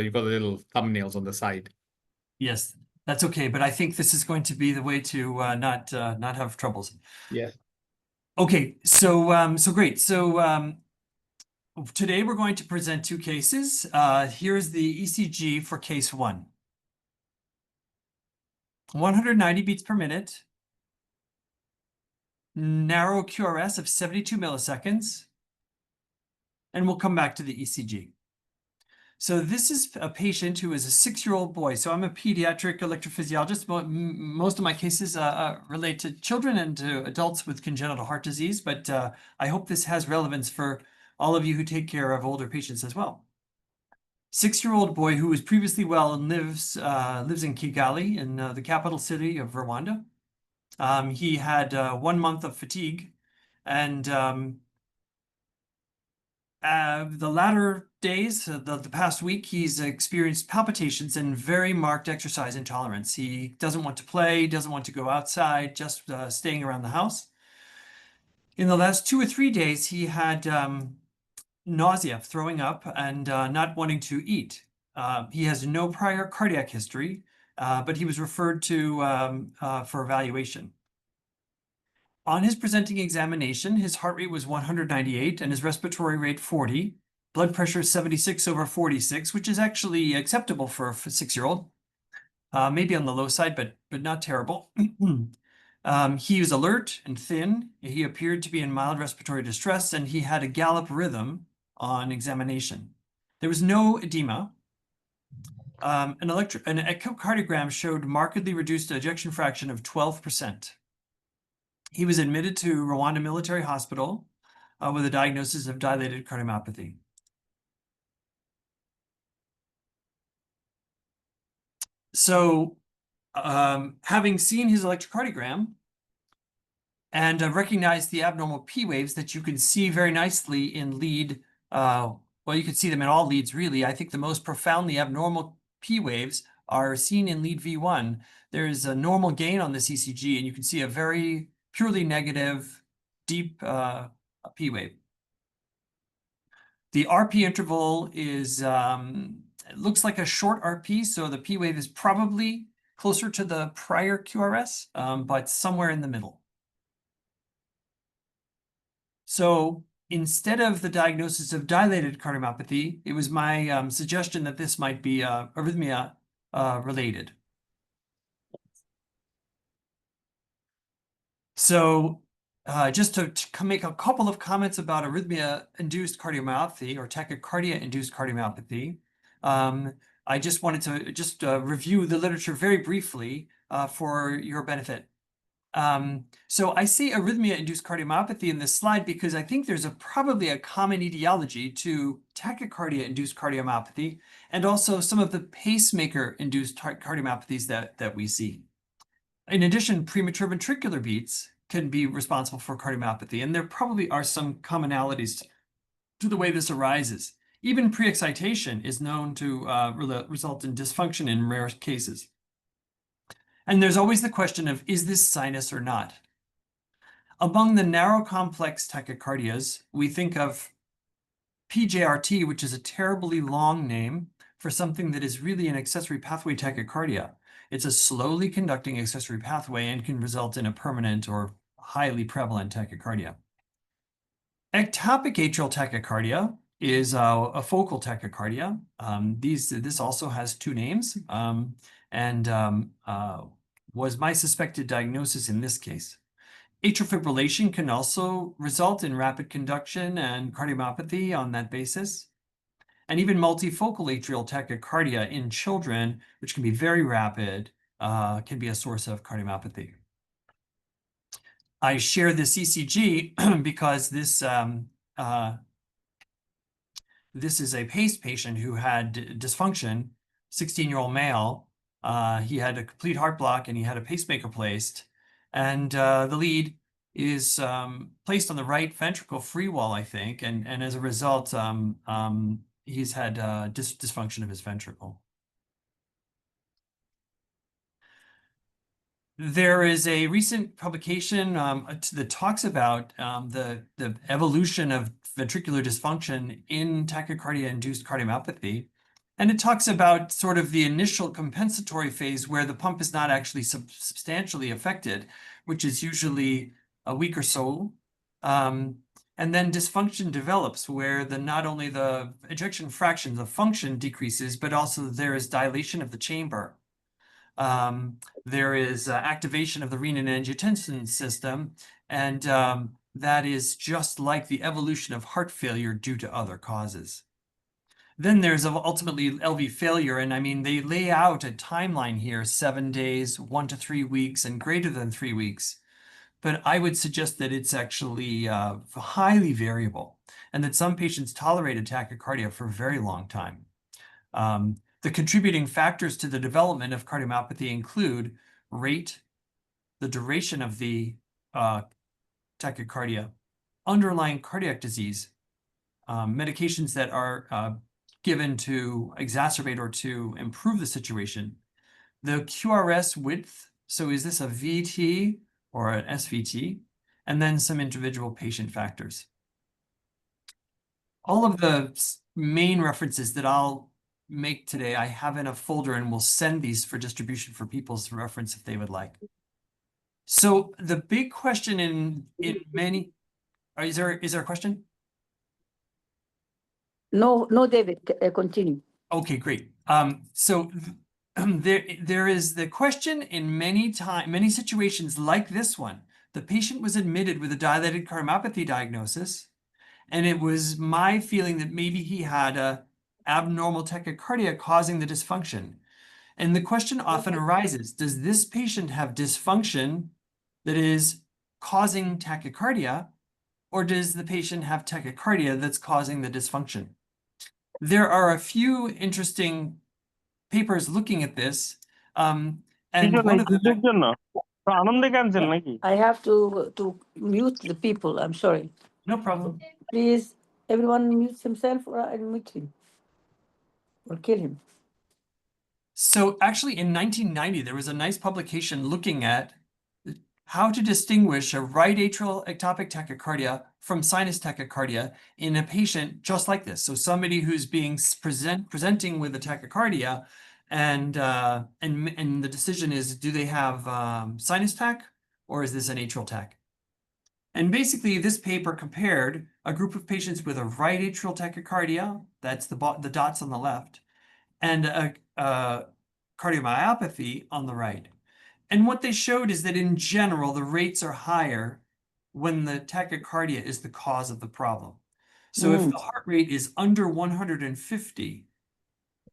you've got the little thumbnails on the side. Yes, that's okay, but I think this is going to be the way to not have troubles. Yeah. Okay, so great. So today we're going to present two cases. Here's the ECG for case 1. 190 beats per minute, narrow QRS of 72 milliseconds, and we'll come back to the ECG. So this is a patient who is a 6-year-old boy. So I'm a pediatric electrophysiologist. Most of my cases relate to children and to adults with congenital heart disease, but I hope this has relevance for all of you who take care of older patients as well. 6-year-old boy who was previously well and lives in Kigali, in the capital city of Rwanda. He had 1 month of fatigue, and the latter days, the past week, he's experienced palpitations and very marked exercise intolerance. He doesn't want to play, doesn't want to go outside, just staying around the house. In the last 2 or 3 days, he had nausea, throwing up, and not wanting to eat. He has no prior cardiac history, but he was referred to for evaluation. On his presenting examination, his heart rate was 198 and his respiratory rate 40. Blood pressure 76/46, which is actually acceptable for a 6-year-old. Maybe on the low side, but not terrible. He was alert and thin. He appeared to be in mild respiratory distress, and he had a gallop rhythm on examination. There was no edema. An echocardiogram showed markedly reduced ejection fraction of 12%. He was admitted to Rwanda Military Hospital with a diagnosis of dilated cardiomyopathy. So, having seen his electrocardiogram and recognized the abnormal P waves that you can see very nicely in lead, well, you can see them in all leads, really. I think the most profoundly abnormal P waves are seen in lead V1. There's a normal gain on this ECG, and you can see a very purely negative, deep P wave. The RP interval is, it looks like a short RP, so the P wave is probably closer to the prior QRS, but somewhere in the middle. So instead of the diagnosis of dilated cardiomyopathy, it was my suggestion that this might be arrhythmia related. So just to make a couple of comments about arrhythmia-induced cardiomyopathy or tachycardia-induced cardiomyopathy, I just wanted to review the literature very briefly for your benefit. So I say arrhythmia-induced cardiomyopathy in this slide because I think there's probably a common etiology to tachycardia-induced cardiomyopathy and also some of the pacemaker-induced cardiomyopathies that we see. In addition, premature ventricular beats can be responsible for cardiomyopathy, and there probably are some commonalities to the way this arises. Even pre-excitation is known to result in dysfunction in rare cases. And there's always the question of, is this sinus or not? Among the narrow complex tachycardias, we think of PJRT, which is a terribly long name for something that is really an accessory pathway tachycardia. It's a slowly conducting accessory pathway and can result in a permanent or highly prevalent tachycardia. Ectopic atrial tachycardia is a focal tachycardia. This also has 2 names and was my suspected diagnosis in this case. Atrial fibrillation can also result in rapid conduction and cardiomyopathy on that basis. And even multifocal atrial tachycardia in children, which can be very rapid, can be a source of cardiomyopathy. I share this ECG because this is a PACE patient who had dysfunction, 16-year-old male. He had a complete heart block and he had a pacemaker placed. And the lead is placed on the right ventricle free wall, I think. And as a result, he's had dysfunction of his ventricle. There is a recent publication that talks about the evolution of ventricular dysfunction in tachycardia-induced cardiomyopathy. And it talks about sort of the initial compensatory phase where the pump is not actually substantially affected, which is usually a week or so. And then dysfunction develops where not only the ejection fraction, the function decreases, but also there is dilation of the chamber. There is activation of the renin-angiotensin system, and that is just like the evolution of heart failure due to other causes. Then there's ultimately LV failure, and I mean, they lay out a timeline here, 7 days, 1 to 3 weeks, and greater than 3 weeks. But I would suggest that it's actually highly variable, and that some patients tolerated tachycardia for a very long time. The contributing factors to the development of cardiomyopathy include rate, the duration of the tachycardia, underlying cardiac disease, medications that are given to exacerbate or to improve the situation, the QRS width, so is this a VT or an SVT, and then some individual patient factors. All of the main references that I'll make today, I have in a folder, and we'll send these for distribution for people's reference if they would like. So the big question in many, is there a question? No, no, David, continue. Okay, great. So there is the question in many situations like this one. The patient was admitted with a dilated cardiomyopathy diagnosis, and it was my feeling that maybe he had a abnormal tachycardia causing the dysfunction. And the question often arises, does this patient have dysfunction that is causing tachycardia, or does the patient have tachycardia that's causing the dysfunction? There are a few interesting papers looking at this. And one of them, I have to mute the people. I'm sorry. no problem. Please, everyone mute himself or I mute him or kill him. So actually in 1990, there was a nice publication looking at how to distinguish a right atrial ectopic tachycardia from sinus tachycardia in a patient just like this. So somebody who's being presenting with a tachycardia, and the decision is, do they have sinus tach or is this an atrial tach? And basically, this paper compared a group of patients with a right atrial tachycardia, that's the dots on the left, and a cardiomyopathy on the right. And what they showed is that in general, the rates are higher when the tachycardia is the cause of the problem. So if the heart rate is under 150,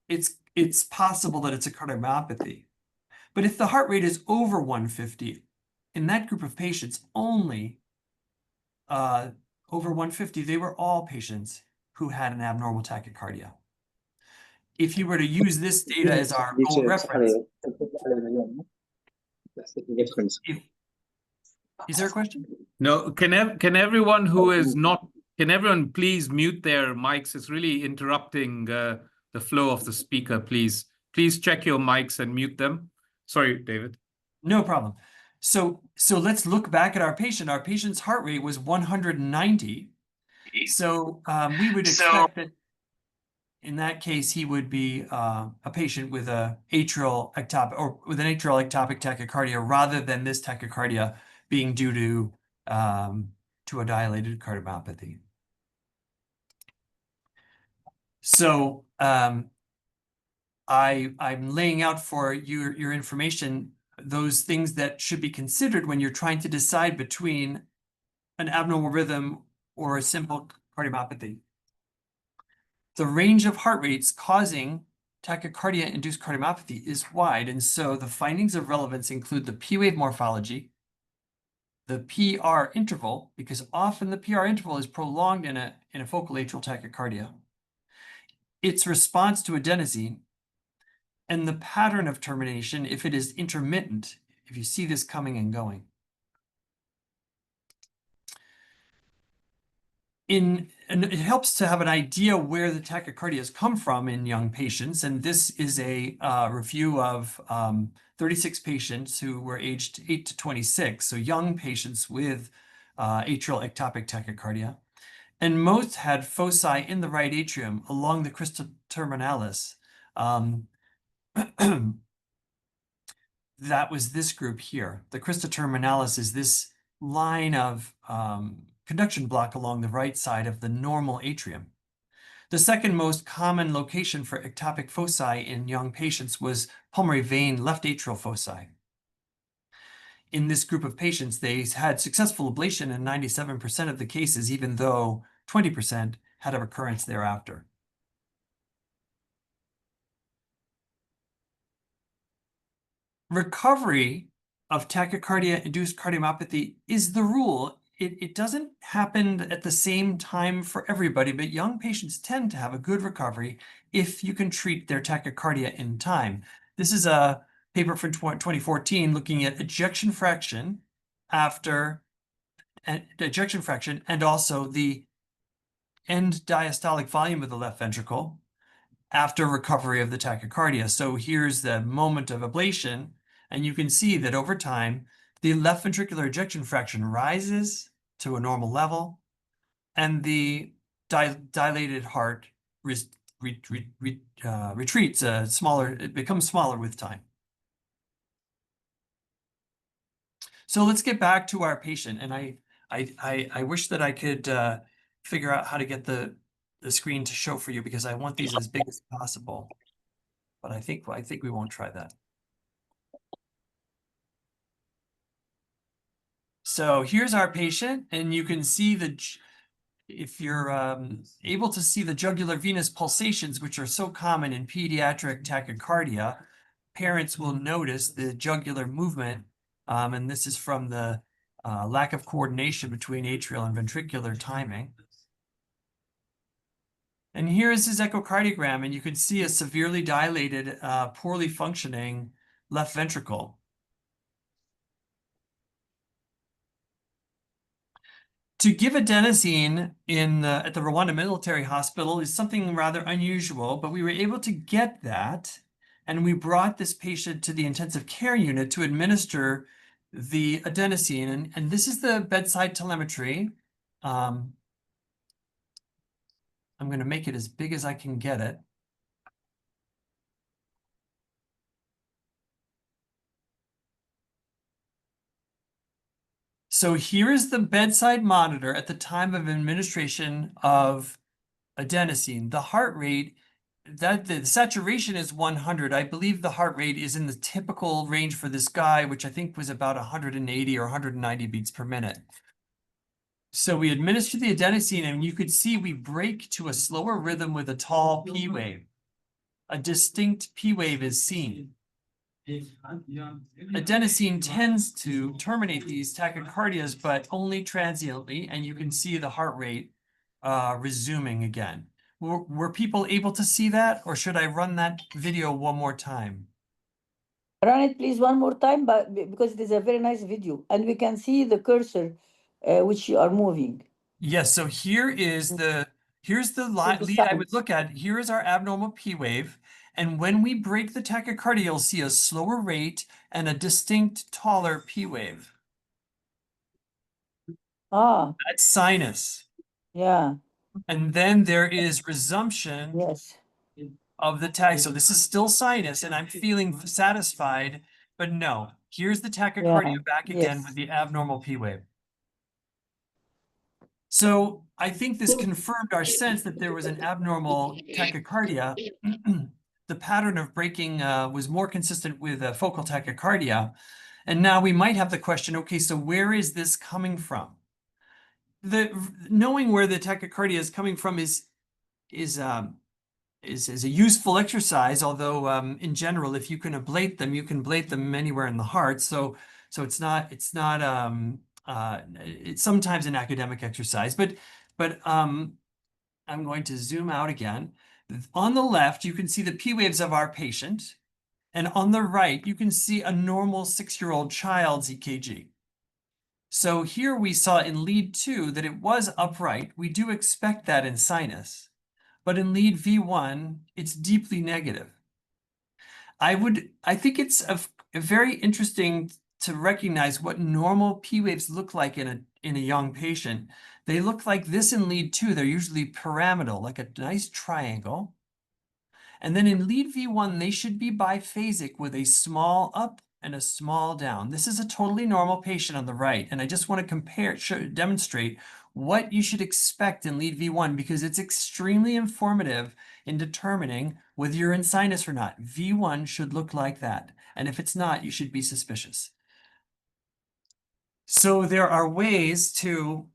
it's possible that it's a cardiomyopathy. But if the heart rate is over 150, in that group of patients only, over 150, they were all patients who had an abnormal tachycardia. If you were to use this data as our gold reference, is there a question? No, can everyone who is not, can everyone please mute their mics? It's really interrupting the flow of the speaker, please. Please check your mics and mute them. Sorry, David. No problem. So let's look back at our patient. Our patient's heart rate was 190. So we would expect that in that case, he would be a patient with a atrial ectopic or with an atrial ectopic tachycardia rather than this tachycardia being due to a dilated cardiomyopathy. So I'm laying out for your information those things that should be considered when you're trying to decide between an abnormal rhythm or a simple cardiomyopathy. The range of heart rates causing tachycardia-induced cardiomyopathy is wide, and so the findings of relevance include the P-wave morphology, the PR interval, because often the PR interval is prolonged in a focal atrial tachycardia, its response to adenosine, and the pattern of termination if it is intermittent, if you see this coming and going. And it helps to have an idea where the tachycardias come from in young patients. And this is a review of 36 patients who were aged 8 to 26, so young patients with atrial ectopic tachycardia. And most had foci in the right atrium along the crista terminalis, Um, that was this group here. The cristaterminalis is this line of conduction block along the right side of the normal atrium. The second most common location for ectopic foci in young patients was pulmonary vein left atrial foci. In this group of patients, they had successful ablation in 97% of the cases, even though 20% had a recurrence thereafter. Recovery of tachycardia-induced cardiomyopathy is the rule. It doesn't happen at the same time for everybody, but young patients tend to have a good recovery if you can treat their tachycardia in time. This is a paper from 2014 looking at ejection fraction after ejection fraction and also the end diastolic volume of the left ventricle after recovery of the tachycardia. So here's the moment of ablation, and you can see that over time, the left ventricular ejection fraction rises to a normal level, and the dilated heart retreats smaller. It becomes smaller with time. So let's get back to our patient, and I wish that I could figure out how to get the screen to show for you because I want these as big as possible. But I think we won't try that. So here's our patient, and you can see if you're able to see the jugular venous pulsations, which are so common in pediatric tachycardia, parents will notice the jugular movement, and this is from the lack of coordination between atrial and ventricular timing. And here's his echocardiogram, and you can see a severely dilated, poorly functioning left ventricle. To give adenosine at the Rwanda Military Hospital is something rather unusual, but we were able to get that, and we brought this patient to the intensive care unit to administer the adenosine, and this is the bedside telemetry. I'm going to make it as big as I can get it. So here is the bedside monitor at the time of administration of adenosine. The heart rate, the saturation is 100. I believe the heart rate is in the typical range for this guy, which I think was about 180 or 190 beats per minute. So we administer the adenosine, and you could see we break to a slower rhythm with a tall P wave. A distinct P wave is seen. Adenosine tends to terminate these tachycardias, but only transiently, and you can see the heart rate resuming again. Were people able to see that, or should I run that video one more time? Run it, please, one more time, but because it is a very nice video, and we can see the cursor which you are moving. Yes, so here's the lead I would look at. Here is our abnormal P wave. And when we break the tachycardia, you'll see a slower rate and a distinct taller P wave. Ah, That's sinus. yeah, And then there is resumption yes. of the tach. So this is still sinus, and I'm feeling satisfied, but no. Here's the tachycardia back again yes. with the abnormal P wave. So I think this confirmed our sense that there was an abnormal tachycardia. The pattern of breaking was more consistent with focal tachycardia. And now we might have the question, okay, so where is this coming from? Knowing where the tachycardia is coming from is a useful exercise, although in general, if you can ablate them, you can ablate them anywhere in the heart. So it's sometimes an academic exercise, but I'm going to zoom out again. On the left, you can see the P waves of our patient, and on the right, you can see a normal 6-year-old child's EKG. So here we saw in lead 2 that it was upright. We do expect that in sinus, but in lead V1, it's deeply negative. I think it's a very interesting to recognize what normal P waves look like in a young patient. They look like this in lead 2. They're usually pyramidal, like a nice triangle. And then in lead V1, they should be biphasic with a small up and a small down. This is a totally normal patient on the right. And I just want to demonstrate what you should expect in lead V1 because it's extremely informative in determining whether you're in sinus or not. V1 should look like that. And if it's not, you should be suspicious. So there are ways to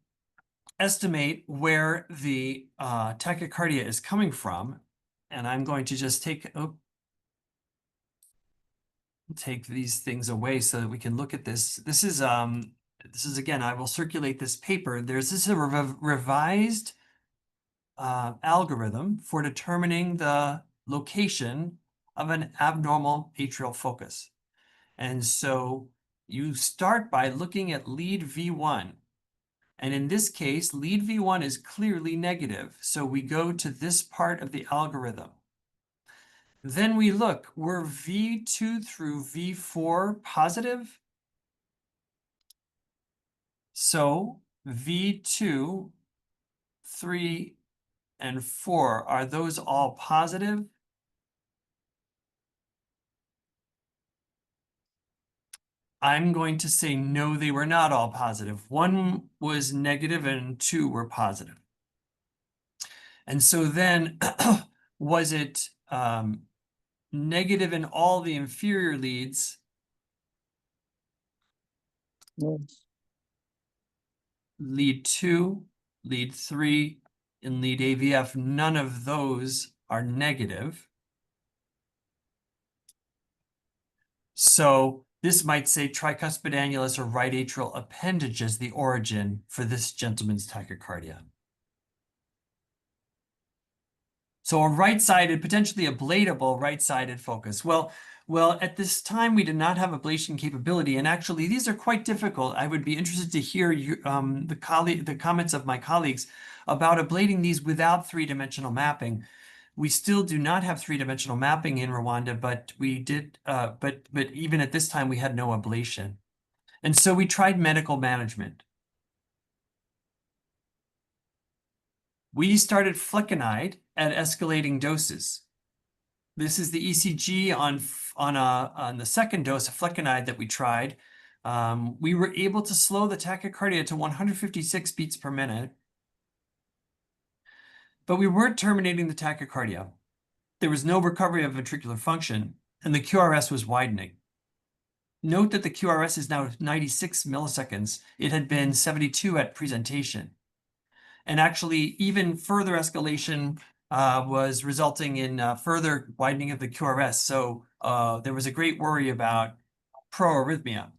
estimate where the tachycardia is coming from. And I'm going to just take these things away so that we can look at this. This is again, I will circulate this paper. This is a revised algorithm for determining the location of an abnormal atrial focus. And so you start by looking at lead V1. And in this case, lead V1 is clearly negative. So we go to this part of the algorithm. Then we look, were V2 through V4 positive? So V2, 3, and 4, are those all positive? I'm going to say no, they were not all positive. 1 was negative and 2 were positive. And so then was it negative in all the inferior leads? Yes. Lead 2, lead 3, and lead AVF, none of those are negative. So this might say tricuspid annulus or right atrial appendage as the origin for this gentleman's tachycardia. So a right-sided, potentially ablatable right-sided focus. Well, at this time, we did not have ablation capability, and actually, these are quite difficult. I would be interested to hear the comments of my colleagues about ablating these without three-dimensional mapping. We still do not have three-dimensional mapping in Rwanda, but we did. But even at this time, we had no ablation, and so we tried medical management. We started flecainide at escalating doses. This is the ECG on the second dose of flecainide that we tried. We were able to slow the tachycardia to 156 beats per minute, but we weren't terminating the tachycardia. There was no recovery of ventricular function, and the QRS was widening. Note that the QRS is now 96 milliseconds. It had been 72 at presentation. And actually, even further escalation was resulting in further widening of the QRS. So there was a great worry about proarrhythmia.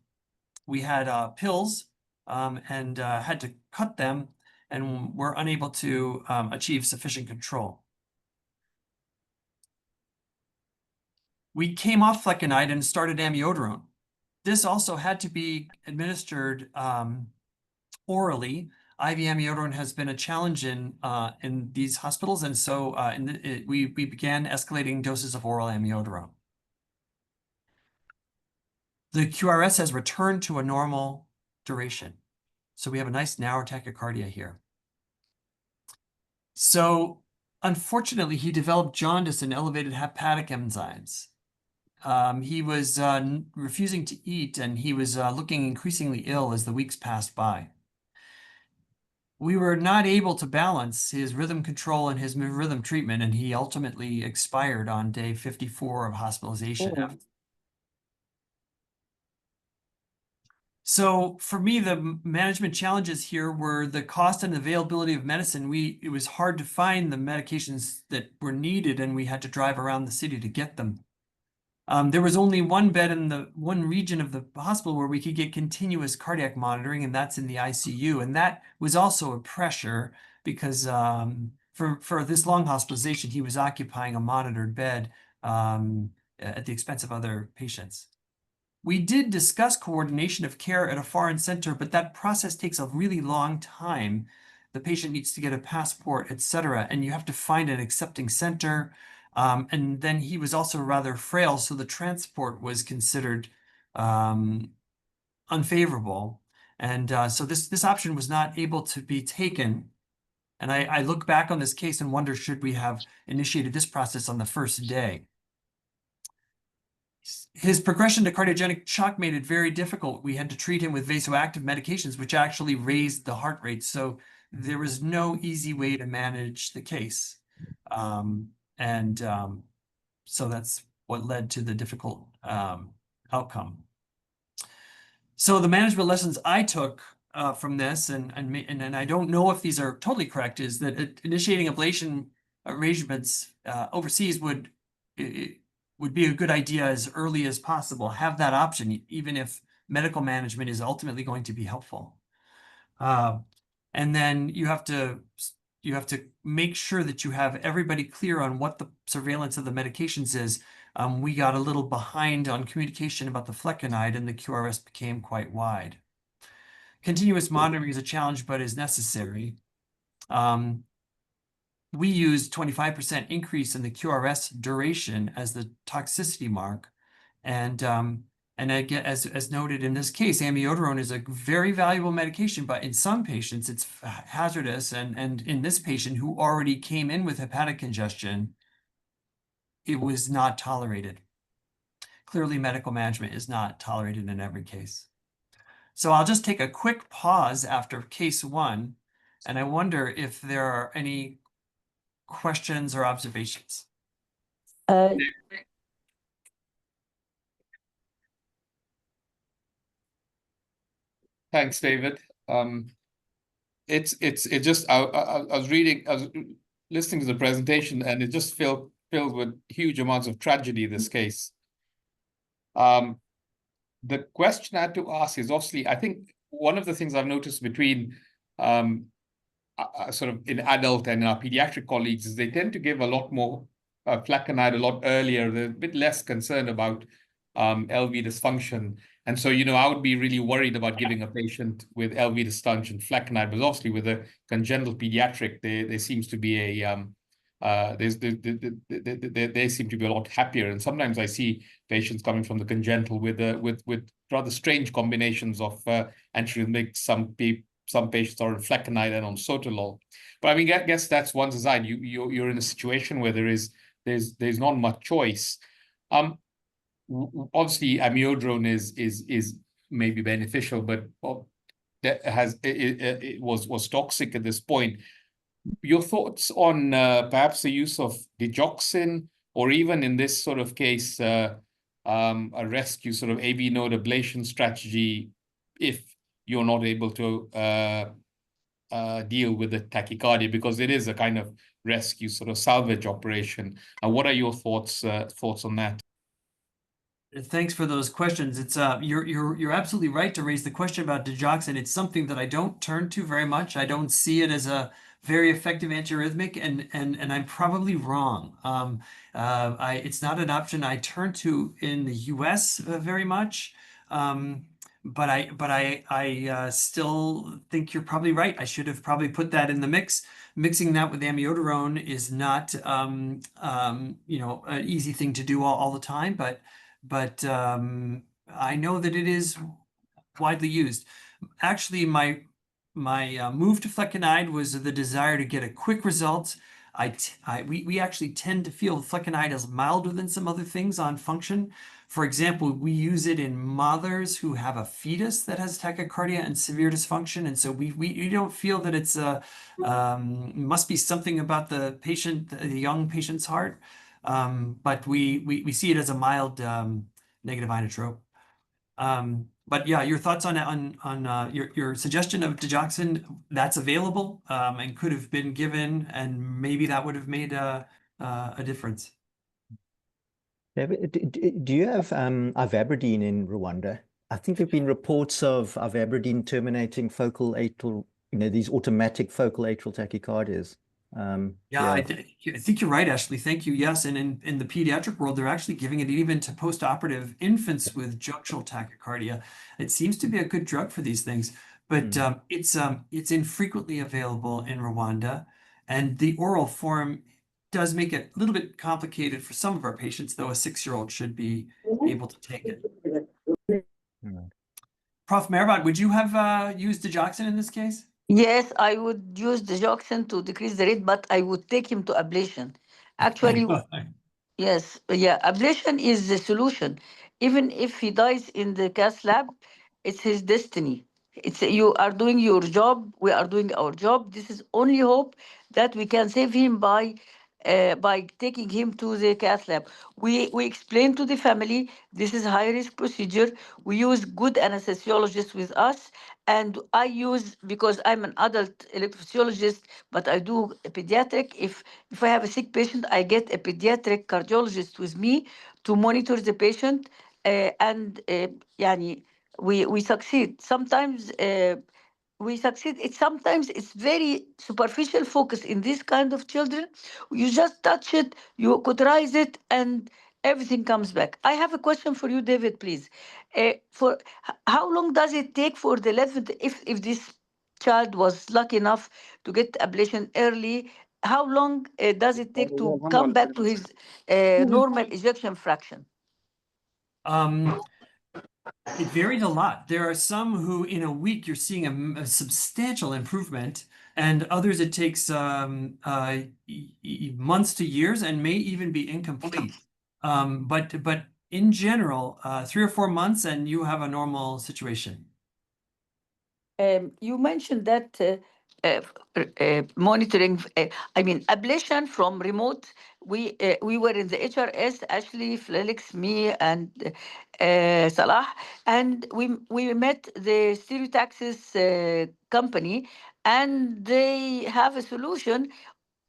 We had pills and had to cut them and were unable to achieve sufficient control. We came off flecainide and started amiodarone. This also had to be administered orally. IV amiodarone has been a challenge in these hospitals, and so we began escalating doses of oral amiodarone. The QRS has returned to a normal duration, so we have a nice narrow tachycardia here. So unfortunately, he developed jaundice and elevated hepatic enzymes. He was refusing to eat, and he was looking increasingly ill as the weeks passed by. We were not able to balance his rhythm control and his rhythm treatment, and he ultimately expired on day 54 of hospitalization. Oh. So for me, the management challenges here were the cost and availability of medicine. It was hard to find the medications that were needed, and we had to drive around the city to get them. There was only one bed in the one region of the hospital where we could get continuous cardiac monitoring, and that's in the ICU. And that was also a pressure because for this long hospitalization, he was occupying a monitored bed at the expense of other patients. We did discuss coordination of care at a foreign center, but that process takes a really long time. The patient needs to get a passport, etc., and you have to find an accepting center. And then he was also rather frail, so the transport was considered unfavorable. And so this option was not able to be taken. And I look back on this case and wonder, should we have initiated this process on the first day? His progression to cardiogenic shock made it very difficult. We had to treat him with vasoactive medications, which actually raised the heart rate. So there was no easy way to manage the case. So that's what led to the difficult outcome. So the management lessons I took from this, and I don't know if these are totally correct, is that initiating ablation arrangements overseas would be a good idea as early as possible. Have that option, even if medical management is ultimately going to be helpful. And then you have to make sure that you have everybody clear on what the surveillance of the medications is. We got a little behind on communication about the flecainide, and the QRS became quite wide. Continuous monitoring is a challenge, but is necessary. We used 25% increase in the QRS duration as the toxicity mark. And again, as noted in this case, amiodarone is a very valuable medication, but in some patients it's hazardous. And in this patient who already came in with hepatic congestion, it was not tolerated. Clearly, medical management is not tolerated in every case. So I'll just take a quick pause after case one, and I wonder if there are any questions or observations. Thanks, David. It's just I was listening to the presentation, and it just filled with huge amounts of tragedy, this case. The question I had to ask is, obviously, I think one of the things I've noticed between sort of in adult and our pediatric colleagues is they tend to give a lot more flecainide a lot earlier. They're a bit less concerned about LV dysfunction. And so, I would be really worried about giving a patient with LV dysfunction flecainide, but obviously with a congenital pediatric, there seems to be a they seem to be a lot happier. And sometimes I see patients coming from the congenital with rather strange combinations of antiarrhythmics. Some patients are on flecainide and on sotalol. But I mean, I guess that's one aside. You're in a situation where there's not much choice. Obviously, amiodarone is maybe beneficial, but it was toxic at this point. Your thoughts on perhaps the use of digoxin, or even in this sort of case, a rescue sort of AV node ablation strategy, if you're not able to deal with the tachycardia, because it is a kind of rescue sort of salvage operation. What are your thoughts on that? Thanks for those questions. It's you're absolutely right to raise the question about digoxin. It's something that I don't turn to very much. I don't see it as a very effective antiarrhythmic, and I'm probably wrong. It's not an option I turn to in the US very much. But I still think you're probably right. I should have probably put that in the mix. Mixing that with amiodarone is not an easy thing to do all the time, but I know that it is widely used. Actually, my move to flecainide was the desire to get a quick result. We actually tend to feel flecainide is milder than some other things on function. For example, we use it in mothers who have a fetus that has tachycardia and severe dysfunction, and so we don't feel that it's must be something about the young patient's heart. But we see it as a mild negative inotrope. But yeah, your thoughts on your suggestion of digoxin, that's available and could have been given, and maybe that would have made a difference. Do you have ivabradine in Rwanda? I think there have been reports of ivabradine terminating focal atrial, these automatic focal atrial tachycardias. I think you're right, Ashley. Thank you. Yes, and in the pediatric world, they're actually giving it even to postoperative infants with junctional tachycardia. It seems to be a good drug for these things, but it's infrequently available in Rwanda, and the oral form does make it a little bit complicated for some of our patients, though a 6-year-old should be able to take it. Prof. Mehrbat, would you have used digoxin in this case? Yes, I would use the digoxin to decrease the rate, but I would take him to ablation. Actually, yes, yeah, ablation is the solution. Even if he dies in the cath lab, it's his destiny. It's you are doing your job, we are doing our job. This is only hope that we can save him by taking him to the cath lab. We explain to the family this is high risk procedure. We use good anesthesiologists with us, and I use, because I'm an adult electrophysiologist, but I do a pediatric. If I have a sick patient, I get a pediatric cardiologist with me to monitor the patient, and يعني we succeed. Sometimes we succeed. Sometimes it's very superficial focus in this kind of children. You just touch it, you cauterize it, and everything comes back. I have a question for you, David, please. How long does it take for the 11th, if this child was lucky enough to get ablation early, how long does it take to come back to his normal ejection fraction? It varies a lot. There are some who in a week you're seeing a substantial improvement, and others it takes months to years and may even be incomplete. But in general, 3 or 4 months and you have a normal situation. You mentioned that monitoring, I mean, ablation from remote. We were in the HRS, Ashley, Felix, me, and Salah, and we met the Stereotaxis company, and they have a solution.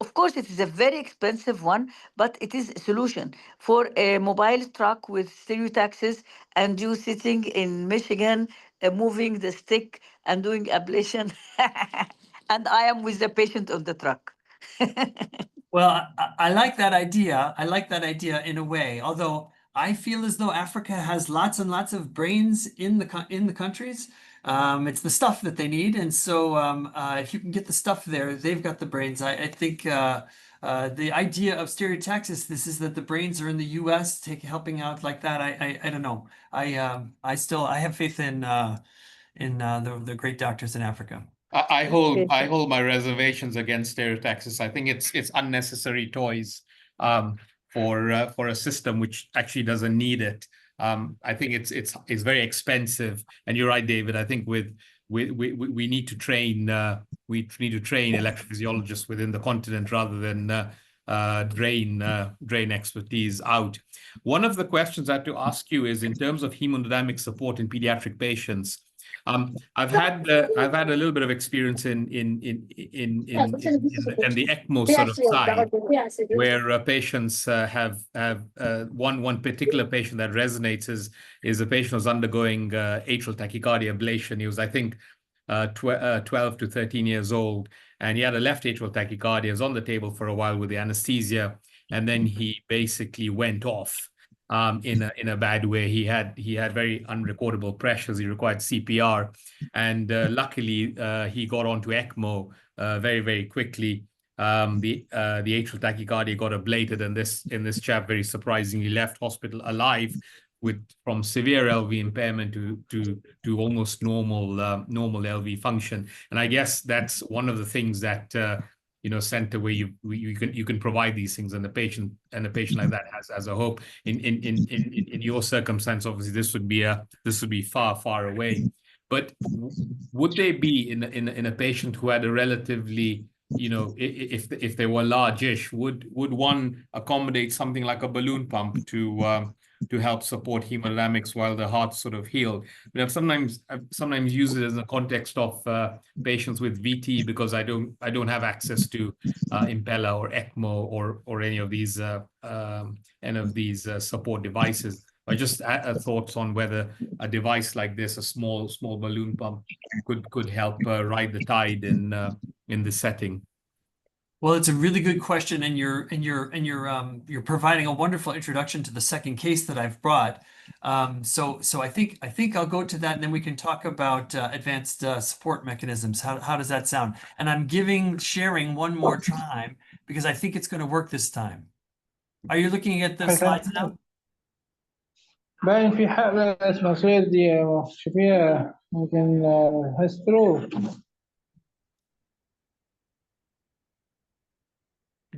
Of course, it is a very expensive one, but it is a solution for a mobile truck with stereotaxis, and you sitting in Michigan, moving the stick and doing ablation. And I am with the patient on the truck. Well, I like that idea. I like that idea in a way, although I feel as though Africa has lots and lots of brains in the countries. It's the stuff that they need, and so if you can get the stuff there, they've got the brains. I think the idea of stereotaxis, this is that the brains are in the U.S. helping out like that. I don't know. I have faith in the great doctors in Africa. I hold my reservations against stereotaxis. I think it's unnecessary toys for a system which actually doesn't need it. I think it's very expensive. And you're right, David. I think we need to train electrophysiologists within the continent rather than drain expertise out. One of the questions I have to ask you is in terms of hemodynamic support in pediatric patients. I've had a little bit of experience in the ECMO sort of side, where patients have one particular patient that resonates is a patient who's undergoing atrial tachycardia ablation. He was, I think, 12 to 13 years old, and he had a left atrial tachycardia. He was on the table for a while with the anesthesia, and then he basically went off. In a bad way. He had very unrecordable pressures. He required CPR, and luckily he got onto ECMO very, very quickly. The atrial tachycardia got ablated, and this chap very surprisingly left hospital alive from severe LV impairment to almost normal LV function. And I guess that's one of the things that center where you can provide these things, and the patient like that has a hope. In your circumstance, obviously this would be far away. But would they be in a patient who had a relatively, if they were largish, would one accommodate something like a balloon pump to help support hemodynamics while the heart's sort of healed? But I've sometimes used it as a context of patients with VT, because I don't have access to Impella or ECMO or any of these support devices. I just thoughts on whether a device like this, a small balloon pump, could help ride the tide in this setting. Well, it's a really good question, and you're providing a wonderful introduction to the second case that I've brought. So I think I'll go to that, and then we can talk about advanced support mechanisms. How does that sound? And I'm sharing one more time because I think it's going to work this time. Are you looking at the slides now? باين في حالة اسمها سويدي شوفيها ممكن هسترو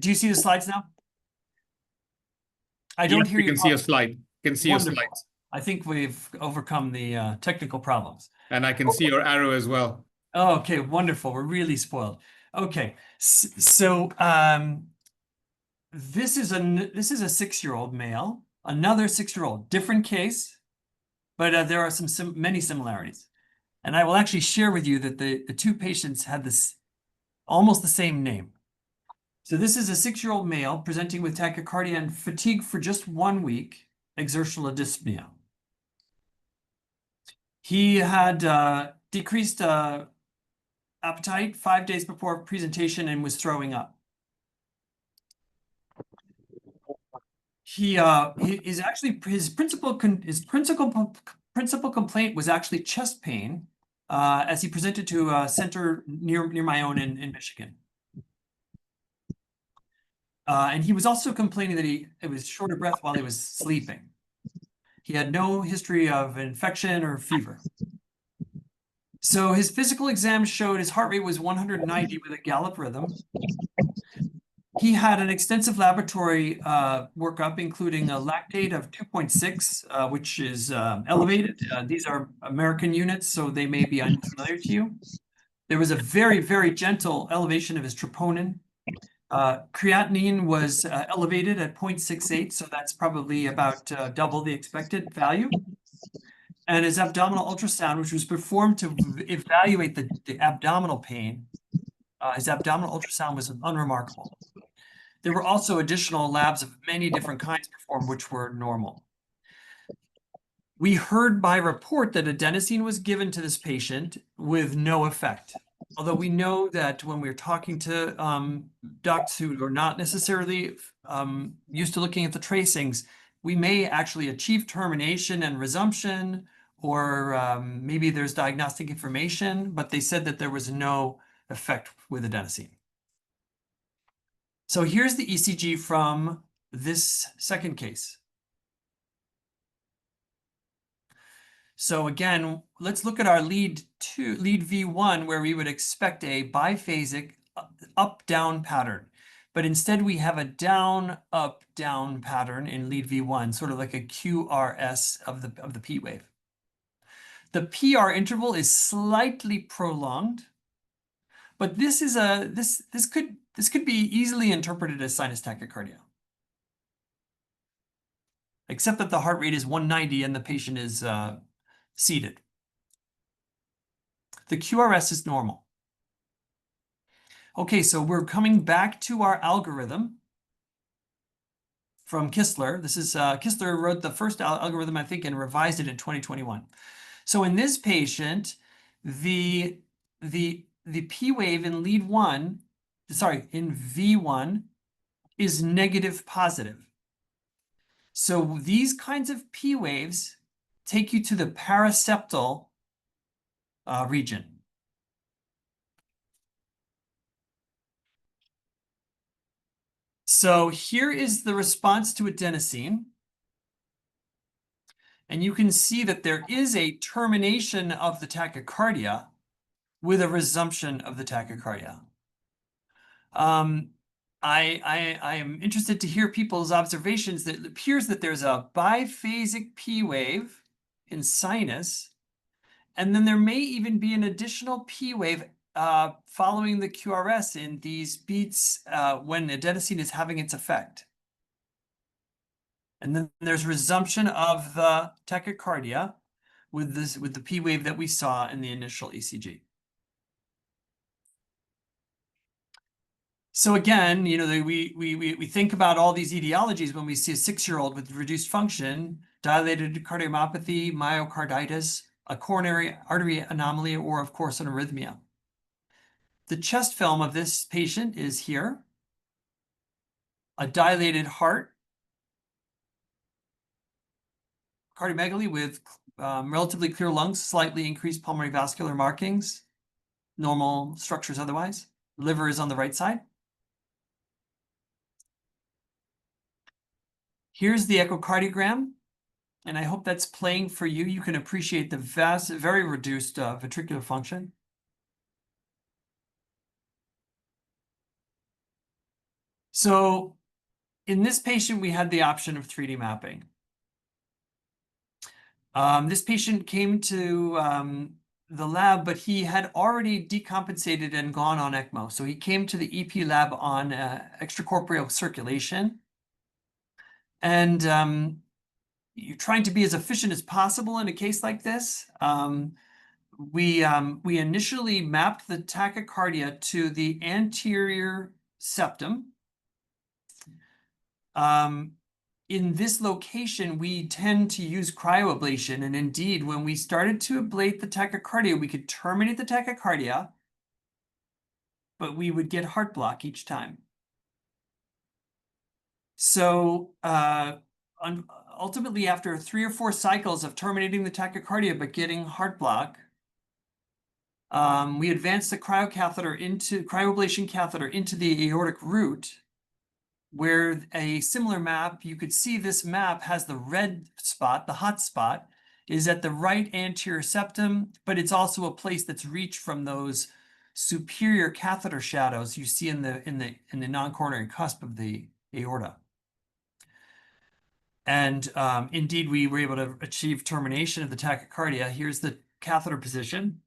Do you see the slides now? I don't Yes, hear we you. can see your slide. Can see your Wonderful. slides. I think we've overcome the technical problems. And I can see your arrow as well. Oh, okay, wonderful. We're really spoiled. Okay, so this is a 6-year-old male, another 6-year-old, different case, but there are many similarities. And I will actually share with you that the two patients had this almost the same name. So this is a 6-year-old male presenting with tachycardia and fatigue for just 1 week, exertional dyspnea. He had decreased appetite 5 days before presentation and was throwing up. His principal complaint was actually chest pain, as he presented to a center near my own in Michigan. And he was also complaining that he was short of breath while he was sleeping. He had no history of infection or fever. So his physical exam showed his heart rate was 190 with a gallop rhythm. He had an extensive laboratory workup, including a lactate of 2.6, which is elevated. These are American units, so they may be unfamiliar to you. There was a very, very gentle elevation of his troponin. Creatinine was elevated at 0.68, so that's probably about double the expected value. And his abdominal ultrasound, which was performed to evaluate the abdominal pain, his abdominal ultrasound was unremarkable. There were also additional labs of many different kinds performed, which were normal. We heard by report that adenosine was given to this patient with no effect. Although we know that when we're talking to docs who are not necessarily used to looking at the tracings, we may actually achieve termination and resumption, or maybe there's diagnostic information, but they said that there was no effect with adenosine. So here's the ECG from this second case. So again, let's look at our lead V1, where we would expect a biphasic up-down pattern. But instead we have a down-up-down pattern in lead V1, sort of like a QRS of the P wave. The PR interval is slightly prolonged, but this is this could be easily interpreted as sinus tachycardia. Except that the heart rate is 190 and the patient is seated. The QRS is normal. Okay, so we're coming back to our algorithm from Kistler. This is Kistler wrote the first algorithm, I think, and revised it in 2021. So in this patient, the P wave in lead one, sorry, in V1 is negative positive. So these kinds of P waves take you to the paraseptal region. So here is the response to adenosine. And you can see that there is a termination of the tachycardia with a resumption of the tachycardia. I am interested to hear people's observations that it appears that there's a biphasic P wave in sinus, and then there may even be an additional P wave following the QRS in these beats when adenosine is having its effect. And then there's resumption of the tachycardia with the P wave that we saw in the initial ECG. So again, you know, we think about all these etiologies when we see a 6-year-old with reduced function, dilated cardiomyopathy, myocarditis, a coronary artery anomaly, or of course an arrhythmia. The chest film of this patient is here. A dilated heart, cardiomegaly with relatively clear lungs, slightly increased pulmonary vascular markings, normal structures otherwise. Liver is on the right side. Here's the echocardiogram, and I hope that's playing for you. You can appreciate the very reduced ventricular function. So in this patient, we had the option of 3D mapping. This patient came to the lab, but he had already decompensated and gone on ECMO. So he came to the EP lab on extracorporeal circulation. And you're trying to be as efficient as possible in a case like this. We initially mapped the tachycardia to the anterior septum. In this location, we tend to use cryoablation. And indeed, when we started to ablate the tachycardia, we could terminate the tachycardia, but we would get heart block each time. So ultimately, after 3 or 4 cycles of terminating the tachycardia but getting heart block, we advanced the cryoablation catheter into the aortic root, where a similar map, you could see this map has the red spot, the hot spot, is at the right anterior septum, but it's also a place that's reached from those superior catheter shadows you see in the non-coronary cusp of the aorta. And indeed, we were able to achieve termination of the tachycardia. Here's the catheter position.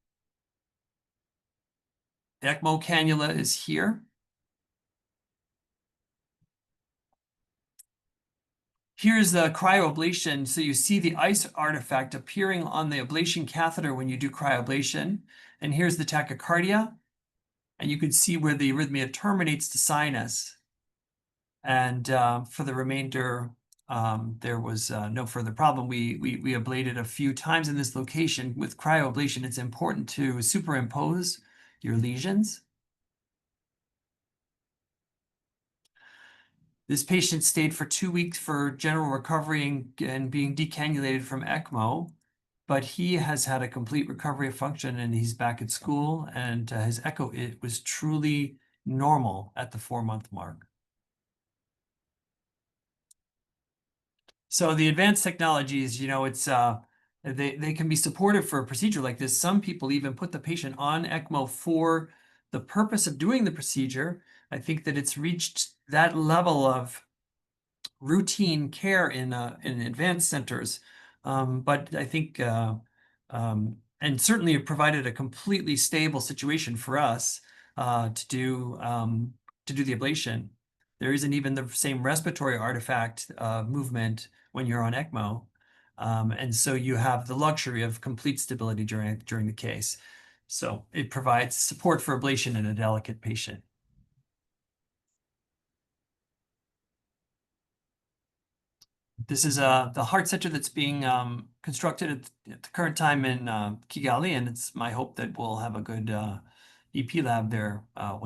The ECMO cannula is here. Here's the cryoablation. So you see the ice artifact appearing on the ablation catheter when you do cryoablation. And here's the tachycardia. And you can see where the arrhythmia terminates to sinus. And for the remainder, there was no further problem. We ablated a few times in this location. With cryoablation, it's important to superimpose your lesions. This patient stayed for 2 weeks for general recovery and being decannulated from ECMO, but he has had a complete recovery of function and he's back at school, and his echo, it was truly normal at the 4-month mark. So the advanced technologies, you know, it's they can be supportive for a procedure like this. Some people even put the patient on ECMO for the purpose of doing the procedure. I think that it's reached that level of routine care in advanced centers, but I think and certainly it provided a completely stable situation for us to do the ablation. There isn't even the same respiratory artifact movement when you're on ECMO, and so you have the luxury of complete stability during the case. So it provides support for ablation in a delicate patient. This is the heart center that's being constructed at the current time in Kigali, and it's my hope that we'll have a good EP lab there when